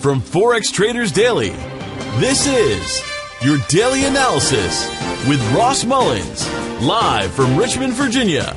From Forex Traders Daily, this is your daily analysis with Ross Mullins, live from Richmond, Virginia.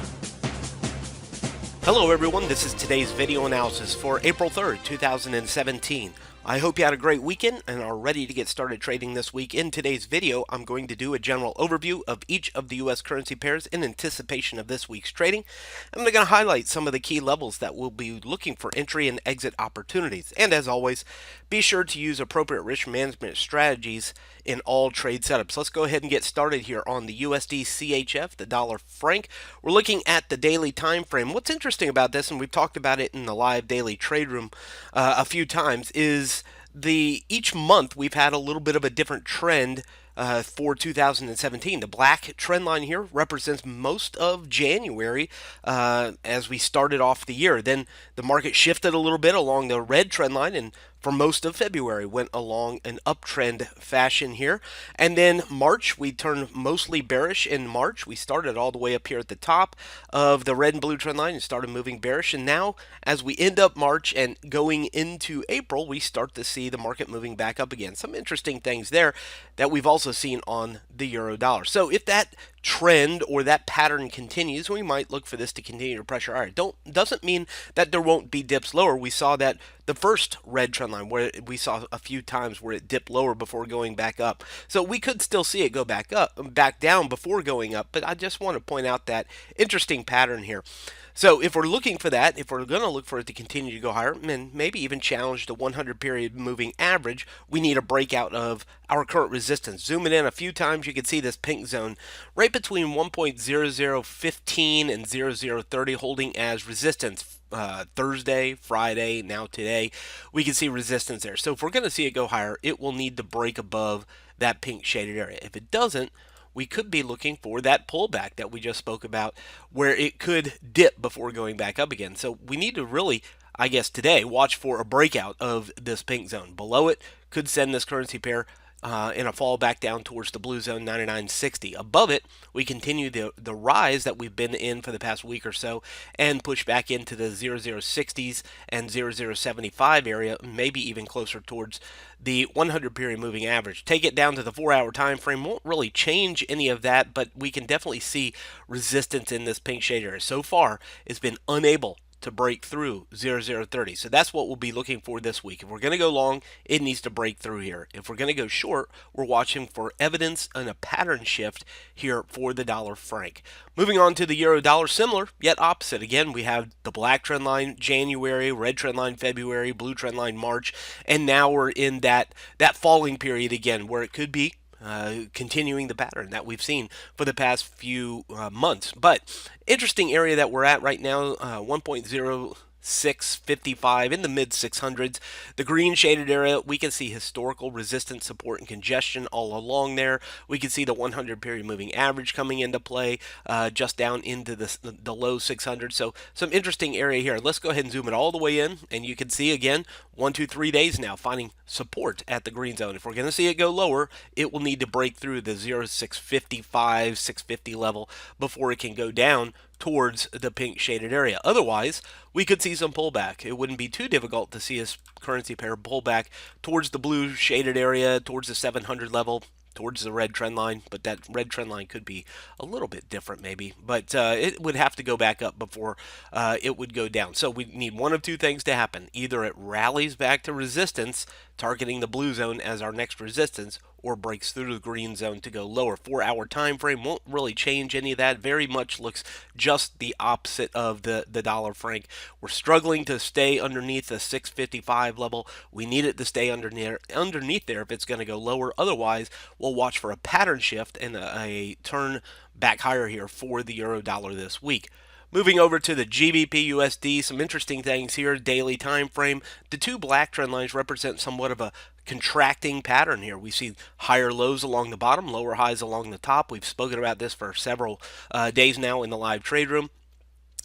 Hello everyone, this is today's video analysis for April 3rd, 2017. I hope you had a great weekend and are ready to get started trading this week. In today's video, I'm going to do a general overview of each of the U.S. currency pairs in anticipation of this week's trading. I'm going to highlight some of the key levels that we'll be looking for entry and exit opportunities. And as always, be sure to use appropriate risk management strategies in all trade setups. Let's go ahead and get started here on the USD CHF, the dollar franc. We're looking at the daily time frame. What's interesting about this, and we've talked about it in the live daily trade room a few times, is each month we've had a little bit of a different trend for 2017. The black trend line here represents most of January as we started off the year. Then the market shifted a little bit along the red trend line, and for most of February went along an uptrend fashion here. And then March, we turned mostly bearish in March. We started all the way up here at the top of the red and blue trend line and started moving bearish. And now as we end up March and going into April, we start to see the market moving back up again. Some interesting things there that we've also seen on the euro dollar. So if that trend or that pattern continues, we might look for this to continue to pressure higher. Doesn't mean that there won't be dips lower. We saw that the first red trend line where we saw a few times where it dipped lower before going back up. So we could still see it go back down before going up, but I just want to point out that interesting pattern here. So if we're looking for that, if we're going to look for it to continue to go higher and maybe even challenge the 100 period moving average, we need a breakout of our current resistance. Zooming in a few times, you can see this pink zone right between 1.0015 and 0030 holding as resistance. Thursday, Friday, now today, we can see resistance there. So if we're going to see it go higher, it will need to break above that pink shaded area. If it doesn't, we could be looking for that pullback that we just spoke about where it could dip before going back up again. So we need to really, I guess today, watch for a breakout of this pink zone. Below it could send this currency pair in a fall back down towards the blue zone 99.60. Above it, we continue the rise that we've been in for the past week or so and push back into the 0060s and 0075 area, maybe even closer towards the 100 period moving average. Take it down to the 4-hour time frame. Won't really change any of that, but we can definitely see resistance in this pink shade area. So far, it's been unable to break through 0030. So that's what we'll be looking for this week. If we're going to go long, it needs to break through here. If we're going to go short, we're watching for evidence and a pattern shift here for the dollar franc. Moving on to the euro dollar, similar yet opposite. Again, we have the black trend line January, red trend line February, blue trend line March, and now we're in that falling period again where it could be continuing the pattern that we've seen for the past few months. But interesting area that we're at right now, 1.0655 in the mid 600s. The green shaded area, we can see historical resistance, support, and congestion all along there. We can see the 100 period moving average coming into play just down into the low 600s. So some interesting area here. Let's go ahead and zoom it all the way in, and you can see again 1, 2, 3 days now finding support at the green zone. If we're going to see it go lower, it will need to break through the 0655, 650 level before it can go down towards the pink shaded area. Otherwise, we could see some pullback. It wouldn't be too difficult to see a currency pair pull back towards the blue shaded area, towards the 700 level, towards the red trend line, but that red trend line could be a little bit different maybe, but it would have to go back up before it would go down. So we need one of two things to happen. Either it rallies back to resistance, targeting the blue zone as our next resistance, or breaks through the green zone to go lower. 4-hour time frame won't really change any of that. Very much looks just the opposite of the dollar franc. We're struggling to stay underneath the 655 level. We need it to stay underneath there if it's going to go lower. Otherwise, we'll watch for a pattern shift and a turn back higher here for the euro dollar this week. Moving over to the GBP USD, some interesting things here. Daily time frame. The two black trend lines represent somewhat of a contracting pattern here. We see higher lows along the bottom, lower highs along the top. We've spoken about this for several days now in the live trade room.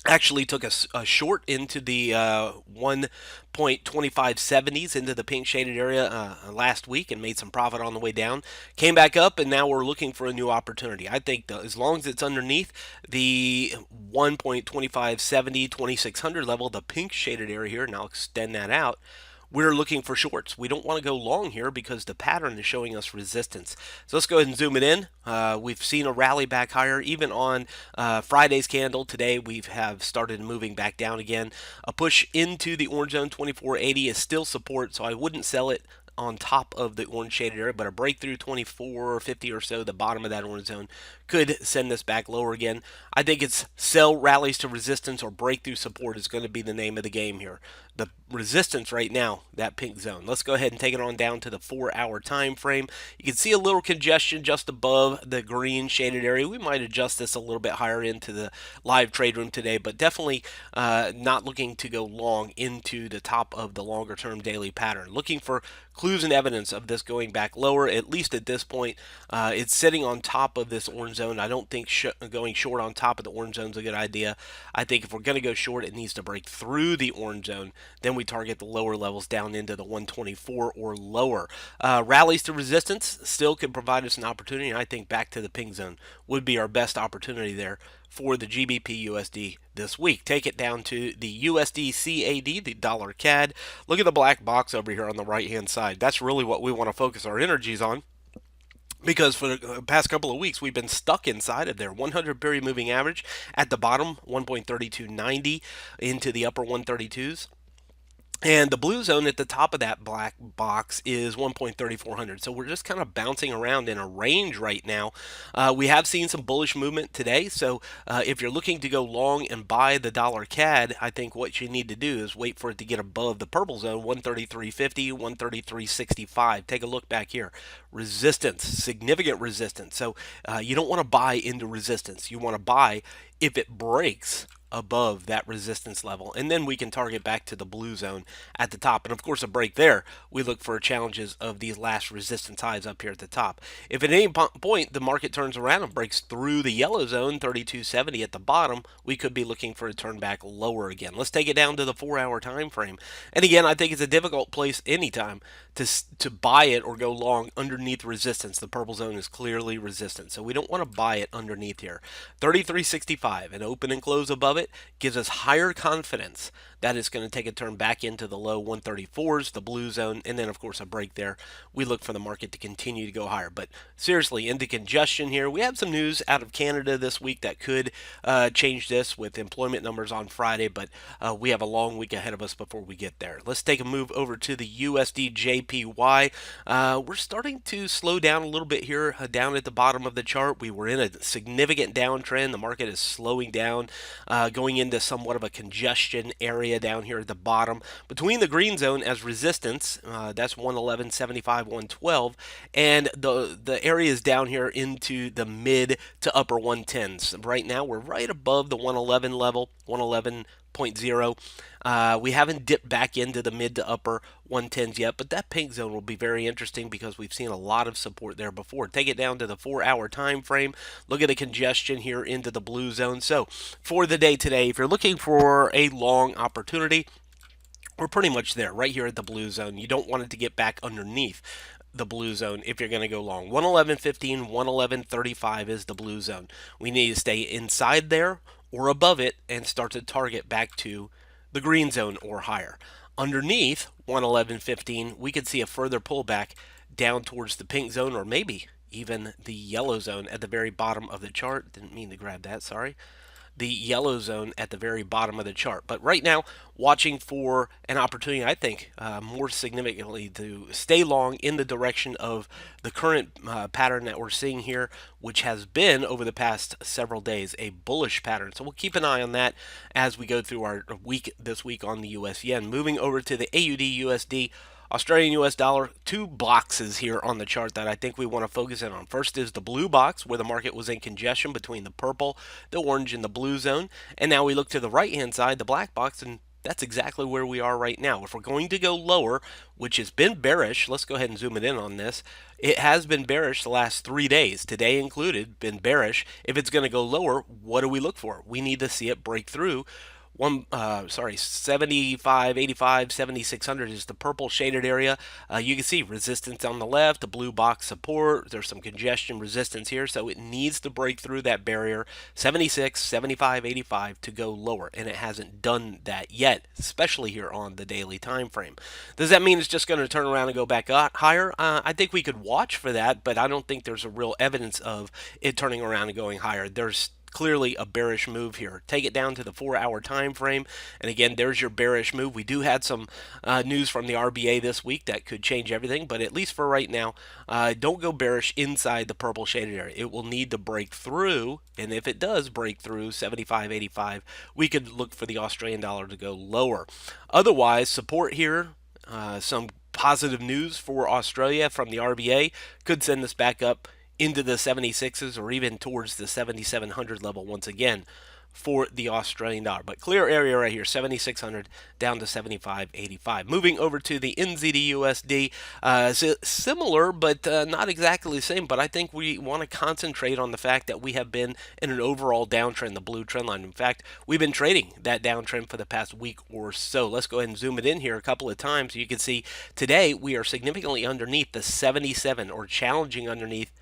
Actually took a short into the 1.2570s into the pink shaded area last week and made some profit on the way down. Came back up, and now we're looking for a new opportunity. I think as long as it's underneath the 1.2570, 2600 level, the pink shaded area here, and I'll extend that out, we're looking for shorts. We don't want to go long here because the pattern is showing us resistance. So let's go ahead and zoom it in. We've seen a rally back higher even on Friday's candle. Today we have started moving back down again. A push into the orange zone 2480 is still support, so I wouldn't sell it on top of the orange shaded area, but a breakthrough 2450 or so, the bottom of that orange zone, could send this back lower again. I think it's sell rallies to resistance or breakthrough support is going to be the name of the game here. The resistance right now, that pink zone. Let's go ahead and take it on down to the 4-hour time frame. You can see a little congestion just above the green shaded area. We might adjust this a little bit higher into the live trade room today, but definitely not looking to go long into the top of the longer term daily pattern. Looking for clues and evidence of this going back lower, at least at this point. It's sitting on top of this orange zone. I don't think going short on top of the orange zone is a good idea. I think if we're going to go short, it needs to break through the orange zone. Then we target the lower levels down into the 124 or lower. Rallies to resistance still could provide us an opportunity. I think back to the pink zone would be our best opportunity there for the GBP USD this week. Take it down to the USD CAD, the dollar CAD. Look at the black box over here on the right hand side. That's really what we want to focus our energies on, because for the past couple of weeks we've been stuck inside of there. 100 period moving average at the bottom, 1.3290 into the upper 132s. And the blue zone at the top of that black box is 1.3400. So we're just kind of bouncing around in a range right now. We have seen some bullish movement today. So if you're looking to go long and buy the dollar CAD, I think what you need to do is wait for it to get above the purple zone, 133.50, 133.65. Take a look back here. Resistance, significant resistance. So you don't want to buy into resistance. You want to buy if it breaks above that resistance level, and then we can target back to the blue zone at the top. And of course, a break there, we look for challenges of these last resistance highs up here at the top. If at any point the market turns around and breaks through the yellow zone, 3270 at the bottom, we could be looking for a turn back lower again. Let's take it down to the 4-hour time frame. And again, I think it's a difficult place anytime to buy it or go long underneath resistance. The purple zone is clearly resistance, so we don't want to buy it underneath here. 33.65, an open and close above it gives us higher confidence that it's going to take a turn back into the low 134s, the blue zone, and then of course a break there. We look for the market to continue to go higher. But seriously, into congestion here. We have some news out of Canada this week that could change this with employment numbers on Friday, but we have a long week ahead of us before we get there. Let's take a move over to the USD JPY. We're starting to slow down a little bit here down at the bottom of the chart. We were in a significant downtrend. The market is slowing down, going into somewhat of a congestion area down here at the bottom between the green zone as resistance, that's 111.75, 112, and the areas down here into the mid to upper 110s. Right now we're right above the 111 level, 111.0. We haven't dipped back into the mid to upper 110s yet, but that pink zone will be very interesting because we've seen a lot of support there before. Take it down to the 4-hour time frame. Look at the congestion here into the blue zone. So for the day today, if you're looking for a long opportunity, we're pretty much there right here at the blue zone. You don't want it to get back underneath the blue zone if you're going to go long. 111.15, 111.35 is the blue zone. We need to stay inside there or above it and start to target back to the green zone or higher. Underneath 111.15, we could see a further pullback down towards the pink zone or maybe even the yellow zone at the very bottom of the chart. Didn't mean to grab that, sorry. The yellow zone at the very bottom of the chart. But right now, watching for an opportunity, I think, more significantly to stay long in the direction of the current pattern that we're seeing here, which has been over the past several days a bullish pattern. So we'll keep an eye on that as we go through our week this week on the US yen. Moving over to the AUDUSD. Australian US dollar, two boxes here on the chart that I think we want to focus in on. First is the blue box, where the market was in congestion between the purple, the orange, and the blue zone. And now we look to the right-hand side, the black box, and that's exactly where we are right now. If we're going to go lower, which has been bearish, let's go ahead and zoom it in on this. It has been bearish the last 3 days, today included, been bearish. If it's going to go lower, what do we look for? We need to see it break through 75, 85, 7600 is the purple shaded area. You can see resistance on the left, the blue box support. There's some congestion resistance here, so it needs to break through that barrier 76, 75, 85 to go lower, and it hasn't done that yet, especially here on the daily time frame. Does that mean it's just going to turn around and go back up higher? I think we could watch for that, but I don't think there's a real evidence of it turning around and going higher. There's clearly a bearish move here. Take it down to the 4-hour time frame, and again, there's your bearish move. We do have some news from the RBA this week that could change everything, but at least for right now, don't go bearish inside the purple shaded area. It will need to break through, and if it does break through 75, 85, we could look for the Australian dollar to go lower. Otherwise, support here, some positive news for Australia from the RBA could send us back up into the 76s or even towards the 7,700 level once again for the Australian dollar. But clear area right here, 7,600 down to 75.85. Moving over to the NZD USD, similar but not exactly the same. But I think we want to concentrate on the fact that we have been in an overall downtrend, the blue trend line. In fact, we've been trading that downtrend for the past week or so. Let's go ahead and zoom it in here a couple of times. You can see today we are significantly underneath the 77, or challenging underneath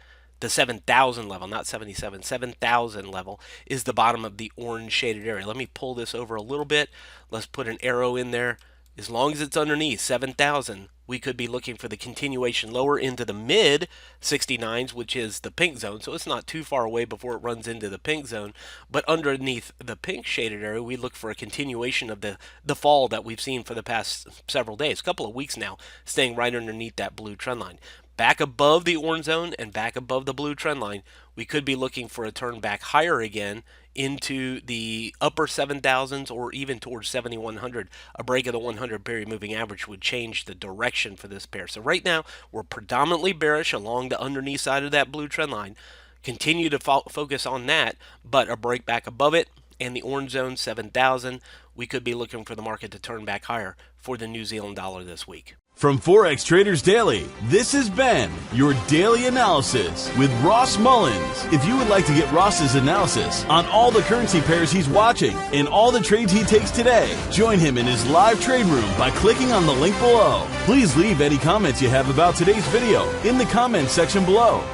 the 7,000 level, not 77, 7,000 level is the bottom of the orange shaded area. Let me pull this over a little bit. Let's put an arrow in there. As long as it's underneath 7,000, we could be looking for the continuation lower into the mid 69s, which is the pink zone. So it's not too far away before it runs into the pink zone. But underneath the pink shaded area, we look for a continuation of the fall that we've seen for the past several days, a couple of weeks now, staying right underneath that blue trend line. Back above the orange zone and back above the blue trend line, we could be looking for a turn back higher again into the upper 7,000s or even towards 7,100. A break of the 100 period moving average would change the direction for this pair. So right now, we're predominantly bearish along the underneath side of that blue trend line. Continue to focus on that, but a break back above it and the orange zone, 7,000, we could be looking for the market to turn back higher for the New Zealand dollar this week. From Forex Traders Daily, this has been your daily analysis with Ross Mullins. If you would like to get Ross's analysis on all the currency pairs he's watching and all the trades he takes today, join him in his live trade room by clicking on the link below. Please leave any comments you have about today's video in the comments section below.